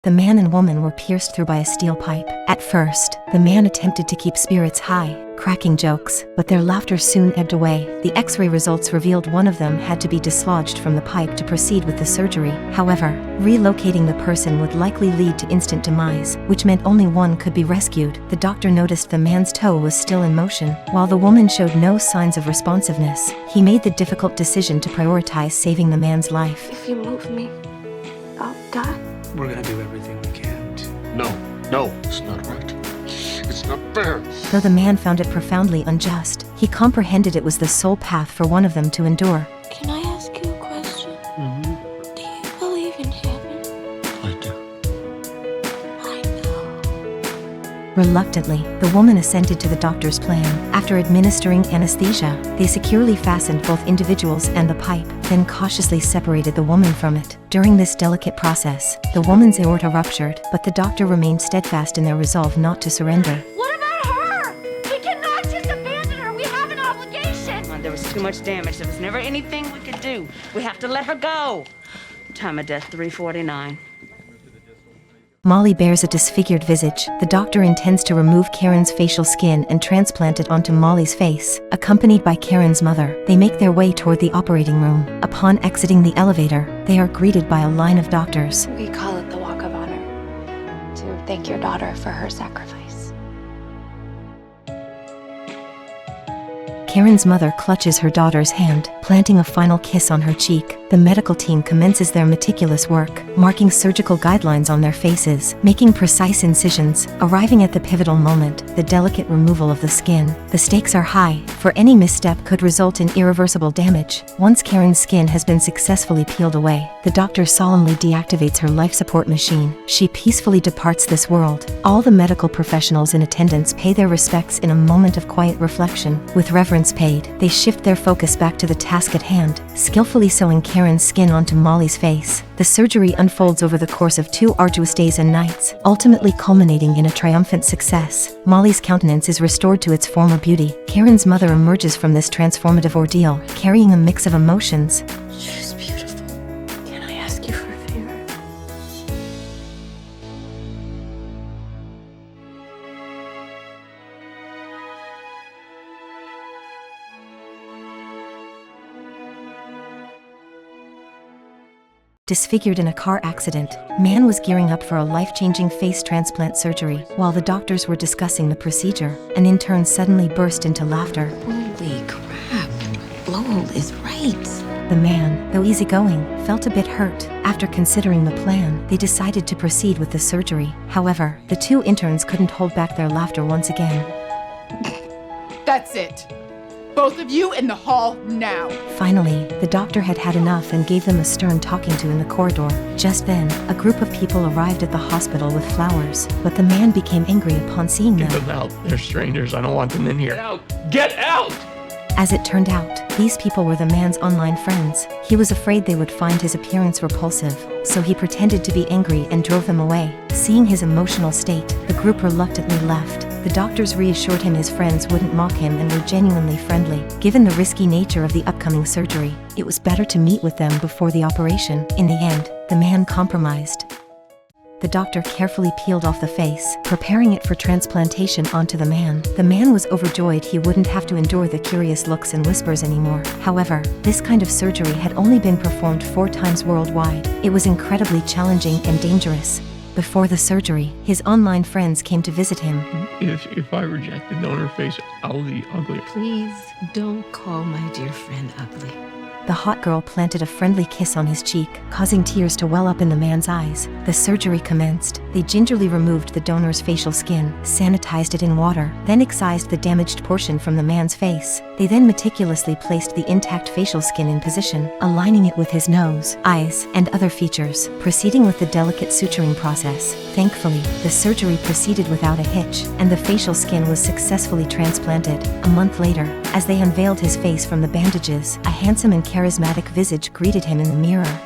The man and woman were pierced through by a steel pipe. At first, the man attempted to keep spirits high, cracking jokes, but their laughter soon ebbed away. The X-ray results revealed one of them had to be dislodged from the pipe to proceed with the surgery. However, relocating the person would likely lead to instant demise, which meant only one could be rescued. The doctor noticed the man's toe was still in motion, while the woman showed no signs of responsiveness. He made the difficult decision to prioritize saving the man's life. If you move me, I'll die. We're gonna do everything we can to... No, it's not right. It's not fair. Though the man found it profoundly unjust, he comprehended it was the sole path for one of them to endure. Can I ask you a question? Mm-hmm. Do you believe in heaven? I do. I know. Reluctantly, the woman assented to the doctor's plan. After administering anesthesia, they securely fastened both individuals and the pipe, then cautiously separated the woman from it. During this delicate process, the woman's aorta ruptured, but the doctor remained steadfast in their resolve not to surrender. What about her? We cannot just abandon her. We have an obligation. There was too much damage. There was never anything we could do. We have to let her go. Time of death, 3:49. Molly bears a disfigured visage. The doctor intends to remove Karen's facial skin and transplant it onto Molly's face. Accompanied by Karen's mother, they make their way toward the operating room. Upon exiting the elevator, they are greeted by a line of doctors. We call it the Walk of Honor, to thank your daughter for her sacrifice. Karen's mother clutches her daughter's hand, planting a final kiss on her cheek. The medical team commences their meticulous work, marking surgical guidelines on their faces, making precise incisions. Arriving at the pivotal moment, the delicate removal of the skin. The stakes are high, for any misstep could result in irreversible damage. Once Karen's skin has been successfully peeled away, the doctor solemnly deactivates her life support machine. She peacefully departs this world. All the medical professionals in attendance pay their respects in a moment of quiet reflection. With reverence paid, they shift their focus back to the task at hand, skillfully sewing Karen's skin onto Molly's face. The surgery unfolds over the course of 2 arduous days and nights, ultimately culminating in a triumphant success. Molly's countenance is restored to its former beauty. Karen's mother emerges from this transformative ordeal, carrying a mix of emotions. She's beautiful. Can I ask you for a favor? Disfigured in a car accident, man was gearing up for a life-changing face transplant surgery. While the doctors were discussing the procedure, an intern suddenly burst into laughter. Holy crap. Lowell is right. The man, though easygoing, felt a bit hurt. After considering the plan, they decided to proceed with the surgery. However, the 2 interns couldn't hold back their laughter once again. That's it. Both of you in the hall now. Finally, the doctor had had enough and gave them a stern talking to in the corridor. Just then, a group of people arrived at the hospital with flowers, but the man became angry upon seeing them. Get them out. They're strangers. I don't want them in here. Get out! Get out! As it turned out, these people were the man's online friends. He was afraid they would find his appearance repulsive, so he pretended to be angry and drove them away. Seeing his emotional state, the group reluctantly left. The doctors reassured him his friends wouldn't mock him and were genuinely friendly. Given the risky nature of the upcoming surgery, it was better to meet with them before the operation. In the end, the man compromised. The doctor carefully peeled off the face, preparing it for transplantation onto the man. The man was overjoyed he wouldn't have to endure the curious looks and whispers anymore. However, this kind of surgery had only been performed 4 times worldwide. It was incredibly challenging and dangerous. Before the surgery, his online friends came to visit him. If I reject the donor face, I'll be ugly. Please don't call my dear friend ugly. The hot girl planted a friendly kiss on his cheek, causing tears to well up in the man's eyes. The surgery commenced. They gingerly removed the donor's facial skin, sanitized it in water, then excised the damaged portion from the man's face. They then meticulously placed the intact facial skin in position, aligning it with his nose, eyes, and other features, proceeding with the delicate suturing process. Thankfully, the surgery proceeded without a hitch, and the facial skin was successfully transplanted. A month later, as they unveiled his face from the bandages, a handsome and charismatic visage greeted him in the mirror.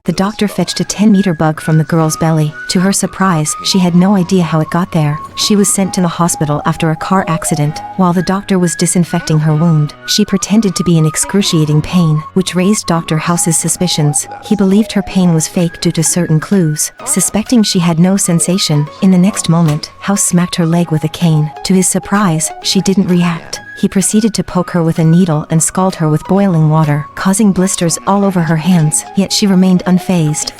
the doctor fetched a 10-meter bug from the girl's belly. To her surprise, she had no idea how it got there. She was sent to the hospital after a car accident. While the doctor was disinfecting her wound, she pretended to be in excruciating pain, which raised Dr. House's suspicions. He believed her pain was fake due to certain clues. Suspecting she had no sensation, in the next moment, House smacked her leg with a cane. To his surprise, she didn't react. He proceeded to poke her with a needle and scald her with boiling water, causing blisters all over her hands, yet she remained unfazed.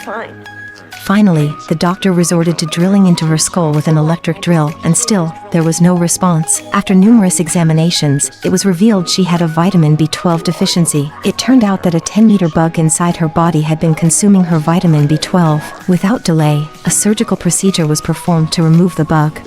Finally, the doctor resorted to drilling into her skull with an electric drill, and still, there was no response. After numerous examinations, it was revealed she had a vitamin B12 deficiency. It turned out that a 10-meter bug inside her body had been consuming her vitamin B12. Without delay, a surgical procedure was performed to remove the bug.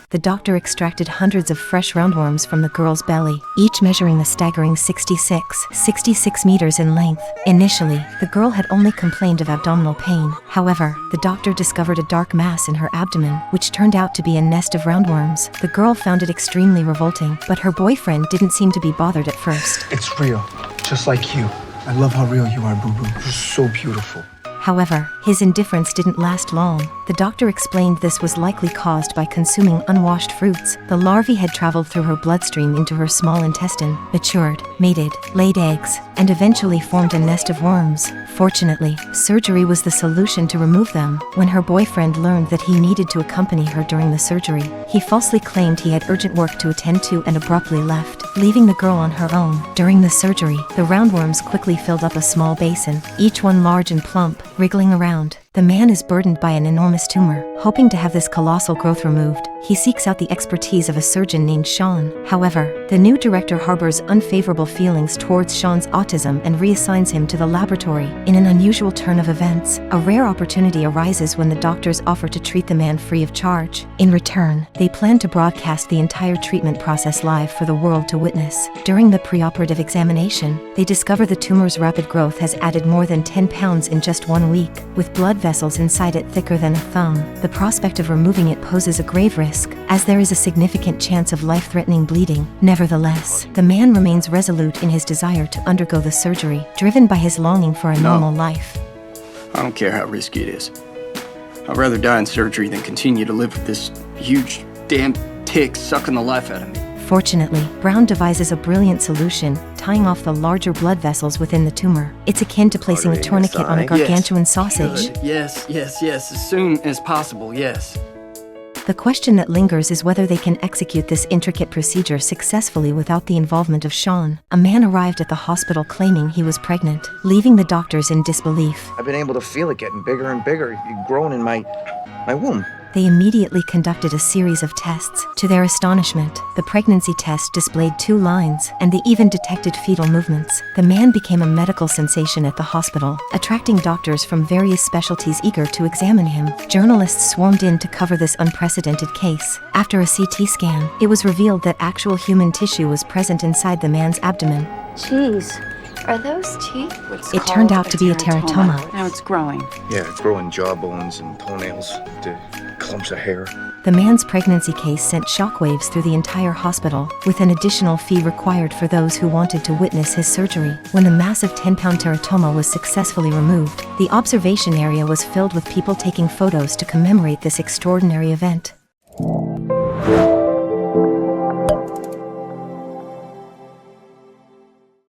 The doctor extracted hundreds of fresh roundworms from the girl's belly, each measuring a staggering 66 meters in length. Initially, the girl had only complained of abdominal pain. However, the doctor discovered a dark mass in her abdomen, which turned out to be a nest of roundworms. The girl found it extremely revolting, but her boyfriend didn't seem to be bothered at first. It's real, just like you. I love how real you are, Boo-Boo. You're so beautiful. However, his indifference didn't last long. The doctor explained this was likely caused by consuming unwashed fruits. The larvae had traveled through her bloodstream into her small intestine, matured, mated, laid eggs, and eventually formed a nest of worms. Fortunately, surgery was the solution to remove them. When her boyfriend learned that he needed to accompany her during the surgery, he falsely claimed he had urgent work to attend to and abruptly left, leaving the girl on her own. During the surgery, the roundworms quickly filled up a small basin, each one large and plump, wriggling around. The man is burdened by an enormous tumor. Hoping to have this colossal growth removed, he seeks out the expertise of a surgeon named Sean. However, the new director harbors unfavorable feelings towards Sean's autism and reassigns him to the laboratory. In an unusual turn of events, a rare opportunity arises when the doctors offer to treat the man free of charge. In return, they plan to broadcast the entire treatment process live for the world to witness. During the preoperative examination, they discover the tumor's rapid growth has added more than 10 pounds in just 1 week, with blood vessels inside it thicker than a thumb. The prospect of removing it poses a grave risk, as there is a significant chance of life-threatening bleeding. Nevertheless, the man remains resolute in his desire to undergo the surgery, driven by his longing for a normal life. I don't care how risky it is. I'd rather die in surgery than continue to live with this huge damn tick sucking the life out of me. Fortunately, Brown devises a brilliant solution, tying off the larger blood vessels within the tumor. It's akin to placing a tourniquet on a gargantuan sausage. Good. Yes, as soon as possible, yes. The question that lingers is whether they can execute this intricate procedure successfully without the involvement of Sean. A man arrived at the hospital claiming he was pregnant, leaving the doctors in disbelief. I've been able to feel it getting bigger and bigger. You've grown in my womb. They immediately conducted a series of tests. To their astonishment, the pregnancy test displayed 2 lines, and they even detected fetal movements. The man became a medical sensation at the hospital, attracting doctors from various specialties eager to examine him. Journalists swarmed in to cover this unprecedented case. After a CT scan, it was revealed that actual human tissue was present inside the man's abdomen. Jeez, are those teeth? It turned out to be a teratoma. Now it's growing. Yeah, growing jawbones and toenails, the clumps of hair. The man's pregnancy case sent shockwaves through the entire hospital, with an additional fee required for those who wanted to witness his surgery. When the massive 10-pound teratoma was successfully removed, the observation area was filled with people taking photos to commemorate this extraordinary event.